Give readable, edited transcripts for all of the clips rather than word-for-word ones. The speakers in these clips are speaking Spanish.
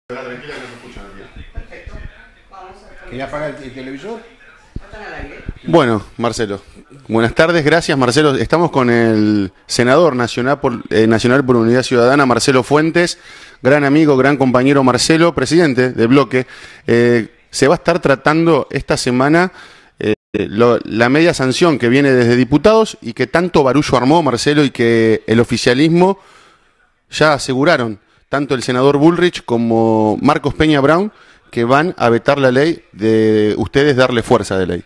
Tranquila que no se escucha aquí. Perfecto. Vamos a ¿Quería apagar el televisor? están al aire. Bueno, Marcelo, buenas tardes, gracias Marcelo. Estamos con el senador nacional por Unidad Ciudadana, Marcelo Fuentes, gran amigo, gran compañero Marcelo, presidente del bloque. Se va a estar tratando esta semana la media sanción que viene desde diputados y que tanto barullo armó Marcelo y que el oficialismo ya aseguraron, tanto el senador Bullrich como Marcos Peña Brown, que van a vetar la ley de ustedes darle fuerza de ley.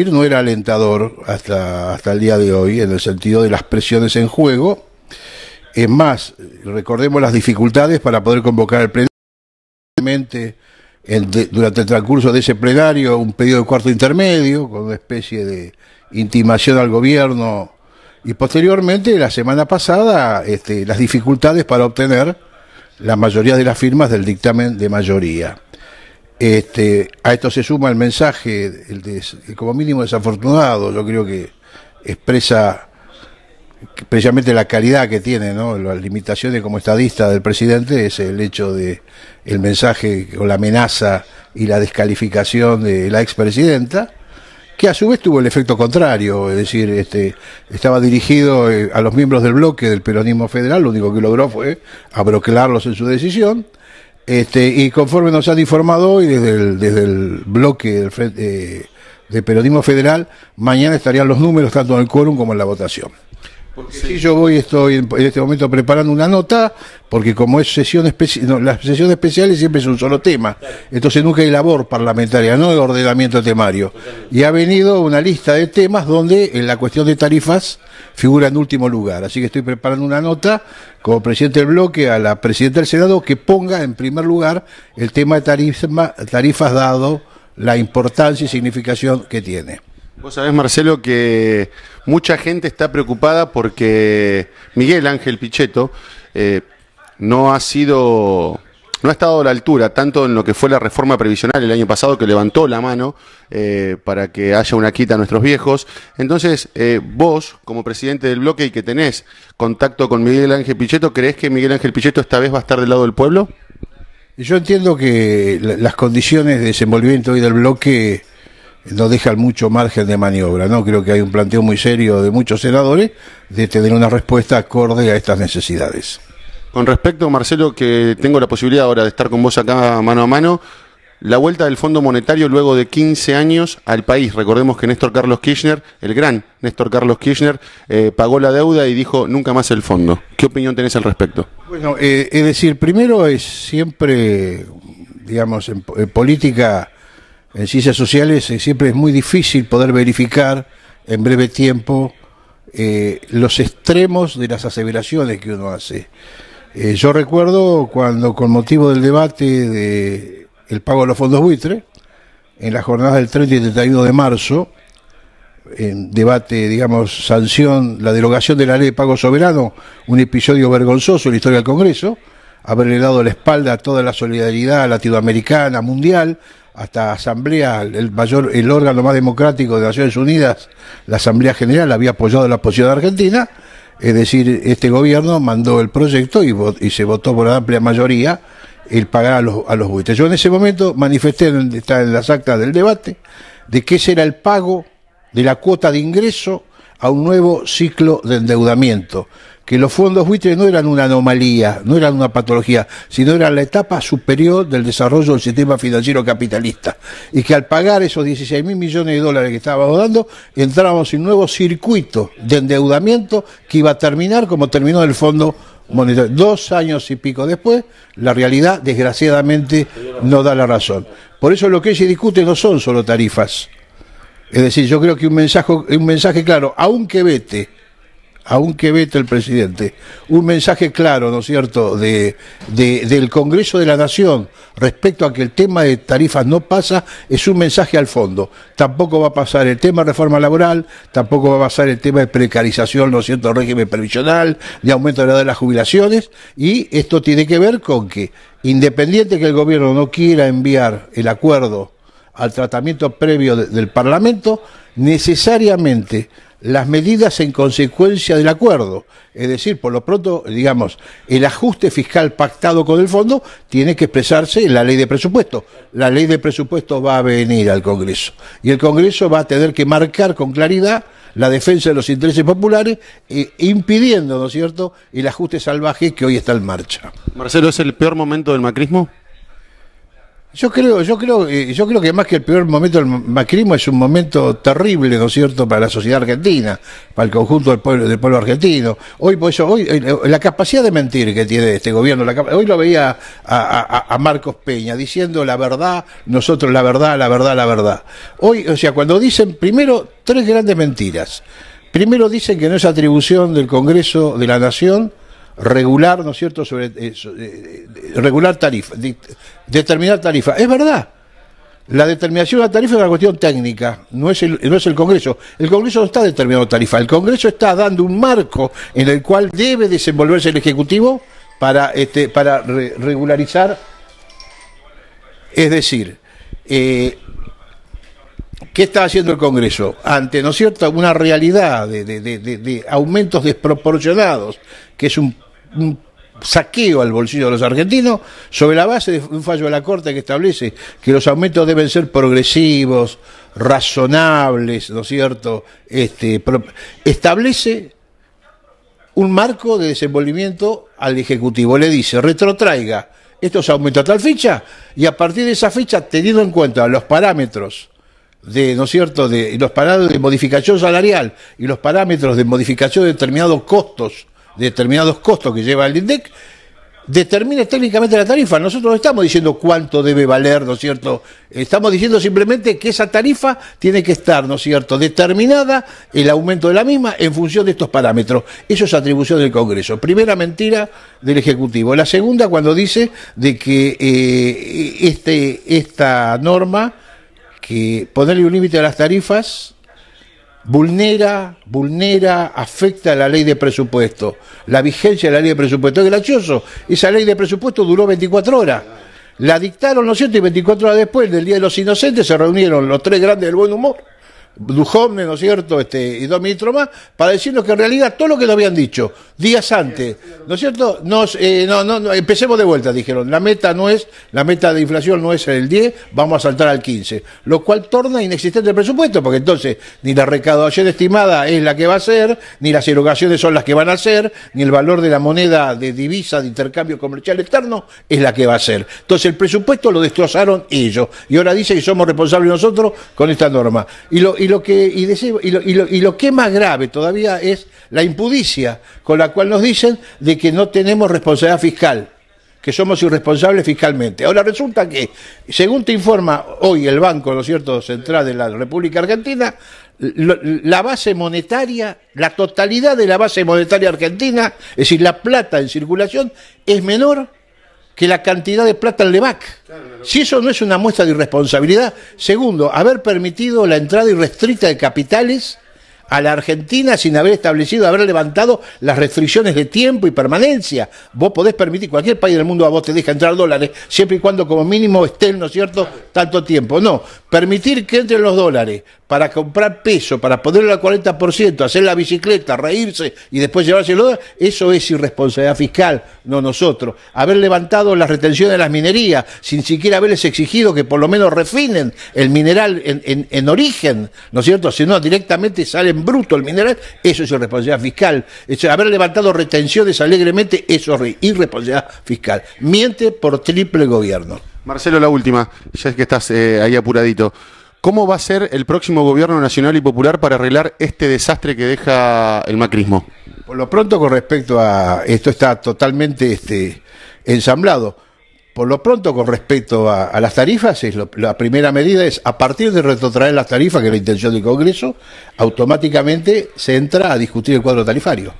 No era alentador hasta el día de hoy, en el sentido de las presiones en juego. Es más, recordemos las dificultades para poder convocar el plenario. Durante el transcurso de ese plenario, un pedido de cuarto intermedio, con una especie de intimación al gobierno, y posteriormente, la semana pasada, las dificultades para obtener la mayoría de las firmas del dictamen de mayoría. A esto se suma el mensaje, como mínimo desafortunado, yo creo que expresa precisamente la calidad que tiene, ¿no? Las limitaciones como estadista del presidente, es el hecho de el mensaje o la amenaza y la descalificación de la expresidenta, que a su vez tuvo el efecto contrario, es decir, estaba dirigido a los miembros del bloque del peronismo federal, lo único que logró fue abroquelarlos en su decisión. Y conforme nos han informado hoy desde el bloque de peronismo federal, mañana estarían los números tanto en el quórum como en la votación. Porque sí, estoy en este momento preparando una nota, porque como es sesión especial, las sesiones especiales siempre es un solo tema, entonces nunca hay labor parlamentaria, no de ordenamiento temario. Y ha venido una lista de temas donde en la cuestión de tarifas figura en último lugar, así que estoy preparando una nota como presidente del bloque a la presidenta del Senado que ponga en primer lugar el tema de tarifas dado la importancia y significación que tiene. Vos sabés, Marcelo, que mucha gente está preocupada porque Miguel Ángel Pichetto no ha estado a la altura, tanto en lo que fue la reforma previsional el año pasado, que levantó la mano para que haya una quita a nuestros viejos. Entonces, vos, como presidente del bloque y que tenés contacto con Miguel Ángel Pichetto, ¿creés que Miguel Ángel Pichetto esta vez va a estar del lado del pueblo? Yo entiendo que las condiciones de desenvolvimiento hoy del bloque no dejan mucho margen de maniobra, ¿no? Creo que hay un planteo muy serio de muchos senadores de tener una respuesta acorde a estas necesidades. Con respecto, Marcelo, que tengo la posibilidad ahora de estar con vos acá mano a mano, la vuelta del Fondo Monetario luego de 15 años al país. Recordemos que Néstor Carlos Kirchner, el gran Néstor Carlos Kirchner, pagó la deuda y dijo nunca más el fondo. ¿Qué opinión tenés al respecto? Bueno, es decir, primero es siempre, digamos, en política, en ciencias sociales, siempre es muy difícil poder verificar en breve tiempo los extremos de las aseveraciones que uno hace. Yo recuerdo cuando, con motivo del debate de el pago de los fondos buitre, en las jornadas del 30 y 31 de marzo, en debate, digamos, sanción, la derogación de la ley de pago soberano, un episodio vergonzoso en la historia del Congreso, haberle dado la espalda a toda la solidaridad latinoamericana, mundial, hasta asamblea, el órgano más democrático de Naciones Unidas, la Asamblea General, había apoyado la posición de Argentina, es decir, este gobierno mandó el proyecto y se votó por amplia mayoría el pagar a los buitres. Yo en ese momento manifesté, está en las actas del debate, de que ese era el pago de la cuota de ingreso a un nuevo ciclo de endeudamiento, que los fondos buitres no eran una anomalía, no eran una patología, sino eran la etapa superior del desarrollo del sistema financiero capitalista, y que al pagar esos 16.000 millones de dólares que estábamos dando, entrábamos en un nuevo circuito de endeudamiento que iba a terminar como terminó el Fondo Monetario. 2 años y pico después, la realidad, desgraciadamente, no da la razón. Por eso lo que se discute no son solo tarifas. Es decir, yo creo que un mensaje claro, aunque vete aunque vete el presidente, un mensaje claro, ¿no es cierto?, del Congreso de la Nación respecto a que el tema de tarifas no pasa, es un mensaje al fondo. Tampoco va a pasar el tema de reforma laboral, tampoco va a pasar el tema de precarización, ¿no es cierto?, del régimen previsional, de aumento de la edad de las jubilaciones, y esto tiene que ver con que, independiente que el gobierno no quiera enviar el acuerdo al tratamiento previo del Parlamento, necesariamente las medidas en consecuencia del acuerdo, es decir, por lo pronto, digamos, el ajuste fiscal pactado con el fondo tiene que expresarse en la ley de presupuesto. La ley de presupuesto va a venir al Congreso y el Congreso va a tener que marcar con claridad la defensa de los intereses populares, impidiendo, ¿no es cierto?, el ajuste salvaje que hoy está en marcha. Marcelo, ¿es el peor momento del macrismo? Yo creo que más que el peor momento del macrismo es un momento terrible, ¿no es cierto?, para la sociedad argentina, para el conjunto del pueblo argentino. Hoy, por eso, la capacidad de mentir que tiene este gobierno, hoy lo veía a Marcos Peña diciendo la verdad, nosotros la verdad, la verdad, la verdad. Hoy, o sea, cuando dicen primero tres grandes mentiras. Primero dicen que no es atribución del Congreso de la Nación regular, ¿no es cierto?, regular tarifa, determinar tarifa. Es verdad. La determinación de la tarifa es una cuestión técnica, no es el Congreso. El Congreso no está determinando tarifa, el Congreso está dando un marco en el cual debe desenvolverse el Ejecutivo para regularizar. Es decir, ¿qué está haciendo el Congreso? Ante, ¿no es cierto?, una realidad de aumentos desproporcionados, que es un saqueo al bolsillo de los argentinos, sobre la base de un fallo de la Corte que establece que los aumentos deben ser progresivos, razonables, ¿no es cierto?, establece un marco de desenvolvimiento al Ejecutivo. Le dice, retrotraiga estos aumentos a tal fecha, y a partir de esa fecha, teniendo en cuenta los parámetros ¿no es cierto?, de los parámetros de modificación salarial y los parámetros de modificación de determinados costos que lleva el INDEC, determine técnicamente la tarifa. Nosotros no estamos diciendo cuánto debe valer, ¿no es cierto?, estamos diciendo simplemente que esa tarifa tiene que estar, ¿no es cierto?, determinada, el aumento de la misma en función de estos parámetros. Eso es atribución del Congreso. Primera mentira del Ejecutivo. La segunda, cuando dice de que esta norma, que ponerle un límite a las tarifas vulnera, afecta a la ley de presupuesto, la vigencia de la ley de presupuesto. Es gracioso, esa ley de presupuesto duró 24 horas, la dictaron, ¿no es cierto?, y 24 horas después, del Día de los Inocentes, se reunieron los tres grandes del buen humor, Duhovne, ¿no es cierto?, y dos ministros más, para decirnos que en realidad todo lo que nos habían dicho días antes, ¿no es cierto?, no, empecemos de vuelta, dijeron, la meta de inflación no es el 10, vamos a saltar al 15, lo cual torna inexistente el presupuesto, porque entonces ni la recaudación estimada es la que va a ser, ni las erogaciones son las que van a ser, ni el valor de la moneda de divisa de intercambio comercial externo es la que va a ser. Entonces el presupuesto lo destrozaron ellos, y ahora dicen que somos responsables nosotros con esta norma. Y lo que es más grave todavía es la impudicia con la cual nos dicen de que no tenemos responsabilidad fiscal, que somos irresponsables fiscalmente. Ahora resulta que, según te informa hoy el Banco, ¿no es cierto?, Central de la República Argentina, la base monetaria, la totalidad de la base monetaria argentina, es decir, la plata en circulación, es menor que la cantidad de plata en LEVAC. Si eso no es una muestra de irresponsabilidad. Segundo, haber permitido la entrada irrestricta de capitales a la Argentina sin haber levantado las restricciones de tiempo y permanencia. Vos podés permitir, cualquier país del mundo a vos te deja entrar dólares, siempre y cuando como mínimo estén, ¿no es cierto?, tanto tiempo. No, permitir que entren los dólares para comprar peso, para ponerlo al 40%, hacer la bicicleta, reírse y después llevarse los dólares, eso es irresponsabilidad fiscal, no nosotros. Haber levantado las retenciones de las minerías sin siquiera haberles exigido que por lo menos refinen el mineral en origen, ¿no es cierto?, si no directamente sale en bruto el mineral, eso es irresponsabilidad fiscal. Haber levantado retenciones alegremente, eso es irresponsabilidad fiscal. Miente por triple gobierno. Marcelo, la última, ya es que estás ahí apuradito. ¿Cómo va a ser el próximo gobierno nacional y popular para arreglar este desastre que deja el macrismo? Por lo pronto, con respecto a esto, está totalmente ensamblado. Por lo pronto, con respecto a las tarifas, la primera medida es, a partir de retrotraer las tarifas, que es la intención del Congreso, automáticamente se entra a discutir el cuadro tarifario.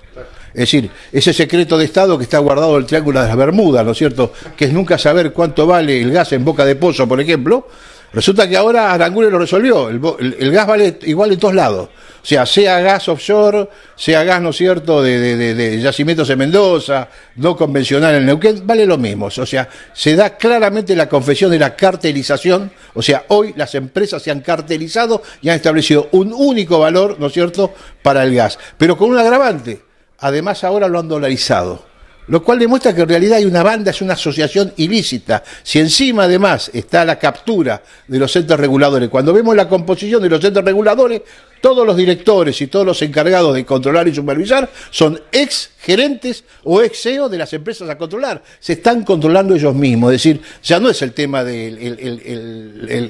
Es decir, ese secreto de Estado que está guardado en el Triángulo de las Bermudas, ¿no es cierto?, que es nunca saber cuánto vale el gas en Boca de Pozo, por ejemplo, resulta que ahora Aranguren lo resolvió. El gas vale igual en todos lados. O sea gas offshore, sea gas, ¿no es cierto?, de yacimientos en Mendoza, no convencional en Neuquén, vale lo mismo. O sea, se da claramente la confesión de la cartelización. O sea, hoy las empresas se han cartelizado y han establecido un único valor, ¿no es cierto?, para el gas. Pero con un agravante. Además, ahora lo han dolarizado. Lo cual demuestra que en realidad hay una banda, es una asociación ilícita. Si encima además está la captura de los entes reguladores, cuando vemos la composición de los entes reguladores, todos los directores y todos los encargados de controlar y supervisar son ex gerentes o ex CEO de las empresas a controlar. Se están controlando ellos mismos, es decir, ya no es el tema del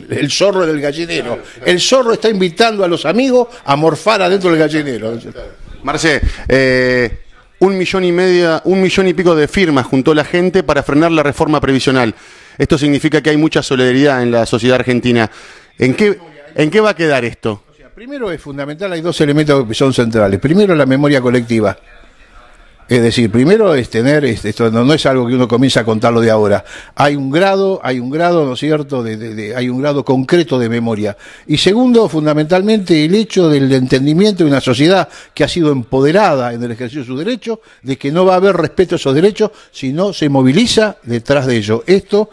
el zorro del gallinero. El zorro está invitando a los amigos a morfar adentro del gallinero. Marce, 1,5 millones de firmas juntó la gente para frenar la reforma previsional. Esto significa que hay mucha solidaridad en la sociedad argentina. ¿En qué va a quedar esto? O sea, primero es fundamental, hay dos elementos que son centrales. Primero, la memoria colectiva. Es decir, primero es tener, esto no es algo que uno comienza a contarlo de ahora. Hay un grado, ¿no es cierto?, hay un grado concreto de memoria. Y segundo, fundamentalmente, el hecho del entendimiento de una sociedad que ha sido empoderada en el ejercicio de sus derechos, de que no va a haber respeto a esos derechos si no se moviliza detrás de ello. Esto,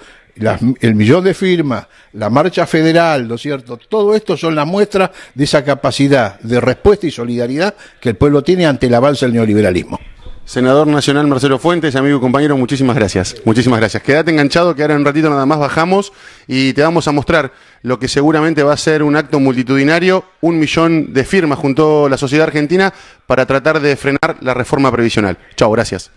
el millón de firmas, la marcha federal, ¿no es cierto?, todo esto son las muestras de esa capacidad de respuesta y solidaridad que el pueblo tiene ante el avance del neoliberalismo. Senador nacional Marcelo Fuentes, amigo y compañero, muchísimas gracias. Muchísimas gracias. Quédate enganchado, que ahora en un ratito nada más bajamos y te vamos a mostrar lo que seguramente va a ser un acto multitudinario. 1 millón de firmas juntó la sociedad argentina para tratar de frenar la reforma previsional. Chao, gracias.